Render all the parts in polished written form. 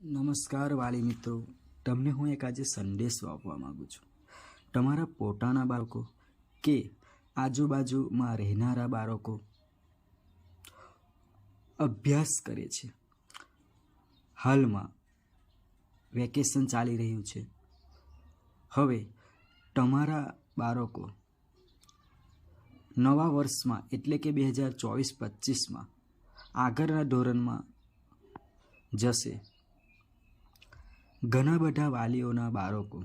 નમસ્કાર વાલી મિત્રો, તમને હું એક આજે સંદેશો આપવા માગું છું. તમારા પોતાના બાળકો કે આજુબાજુમાં રહેનારા બાળકો અભ્યાસ કરે છે. હાલમાં વેકેશન ચાલી રહ્યું છે. હવે તમારા બાળકો નવા વર્ષમાં એટલે કે 2024-25માં આગળના ધોરણમાં જશે. ઘણા બધા વાલીઓના બાળકો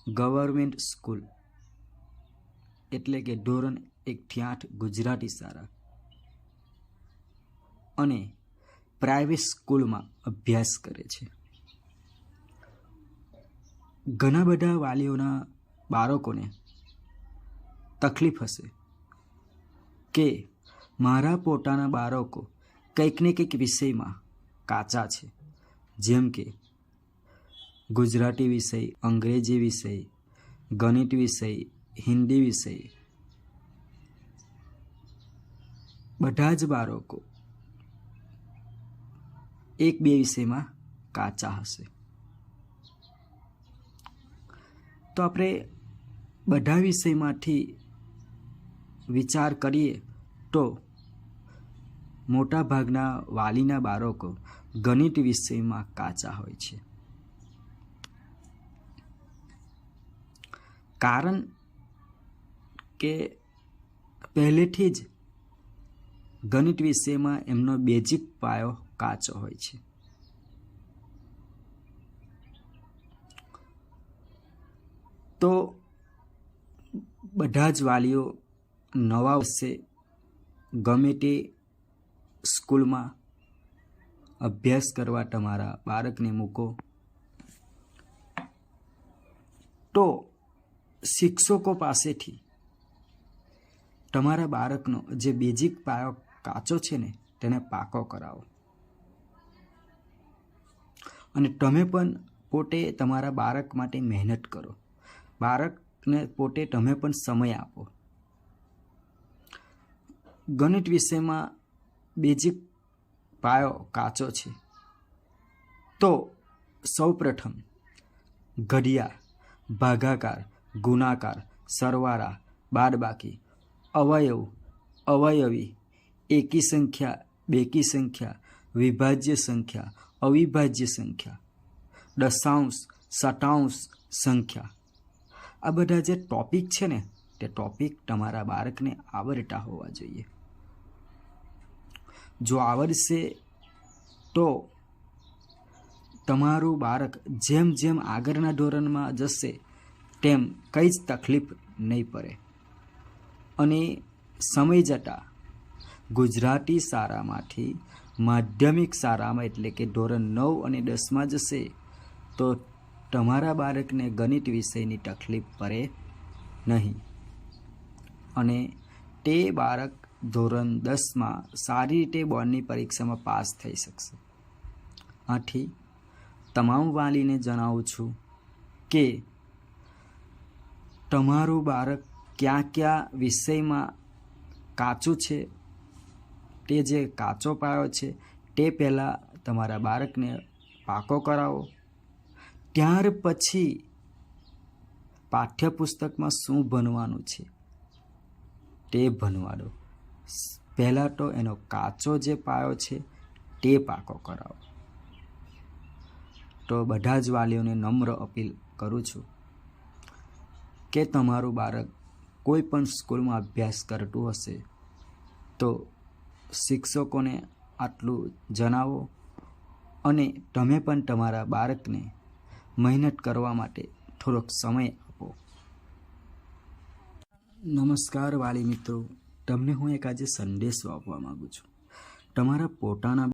ગવર્મેન્ટ સ્કૂલ એટલે કે ધોરણ 1 થી 8 ગુજરાતી શાળા અને પ્રાઇવેટ સ્કૂલમાં અભ્યાસ કરે છે. ઘણા બધા વાલીઓના બાળકોને તકલીફ હશે કે મારા પોતાના બાળકો કંઈક ને કંઈક વિષયમાં કાચા છે, જેમ કે ગુજરાતી વિષય, અંગ્રેજી વિષય, ગણિત વિષય, હિન્દી વિષય. બધા જ બાળકો એક બે વિષયમાં કાચા હશે. તો આપણે બધા વિષયમાંથી વિચાર કરીએ તો મોટા ભાગના વાલીના બાળકો ગણિત વિષયમાં કાચા હોય છે. કારણ કે પહેલેથી જ ગણિત વિષયમાં એમનો બેઝિક પાયો કાચો હોય છે. તો બધા જ વાલીઓ નવા વર્ષે ગમે તે સ્કૂલમાં અભ્યાસ કરવા તમારા બાળકને મૂકો. તો શિક્ષકો પાસેથી તમારા બાળકનો જે બેઝિક પાયો કાચો છે ને તેને પાકો કરાવો. અને તમે પણ પોતે તમારા બાળક માટે મહેનત કરો. બાળકને પોતે તમે પણ સમય આપો. ગણિત વિષયમાં બેઝિક પાયો કાચો છે તો સૌપ્રથમ ઘડિયા, ભાગાકાર, ગુણાકાર, સરવાળા, બાદબાકી, અવયવ, અવયવી, એકી સંખ્યા, બેકી સંખ્યા, વિભાજ્ય સંખ્યા, અવિભાજ્ય સંખ્યા, દશાંશ, શતાંશ સંખ્યા, આ બધા જે ટોપિક છે ને તે ટોપિક તમારા બાળકને આવડતા હોવા જોઈએ. જો આવડશે તો તમારું બાળક જેમ જેમ આગળના ધોરણમાં જશે તેમ કંઈ જ તકલીફ નહીં પડે. અને સમય જતાં ગુજરાતી શાળામાંથી માધ્યમિક શાળામાં એટલે કે ધોરણ 9 અને 10માં જશે તો તમારા બાળકને ગણિત વિષયની તકલીફ પડે નહીં. અને તે બાળક ધોરણ 10માં સારી રીતે બોર્ડની પરીક્ષામાં પાસ થઈ શકશે. આથી તમામ વાલીને જણાવું છું કે તમારું બાળક કયા કયા વિષયમાં કાચું છે તે જે કાચો પાયો છે તે પહેલાં તમારા બાળકને પાકો કરાવો. ત્યાર પછી પાઠ્યપુસ્તકમાં શું ભણવાનું છે તે ભણવા દો. પહેલાં તો એનો કાચો જે પાયો છે તે પાકો કરાવો. તો બધા જ વાલીઓને નમ્ર અપીલ કરું છું કે તમારું બાળક કોઈ પણ સ્કૂલમાં અભ્યાસ કરતું હશે તો શિક્ષકોને આટલું જણાવો અને તમે પણ તમારા બાળકને મહેનત કરવા માટે થોડોક સમય આપો. નમસ્કાર વાલી મિત્રો, તમને હું એક આજે સંદેશો આપવા માગું છું. તમારા પોતાના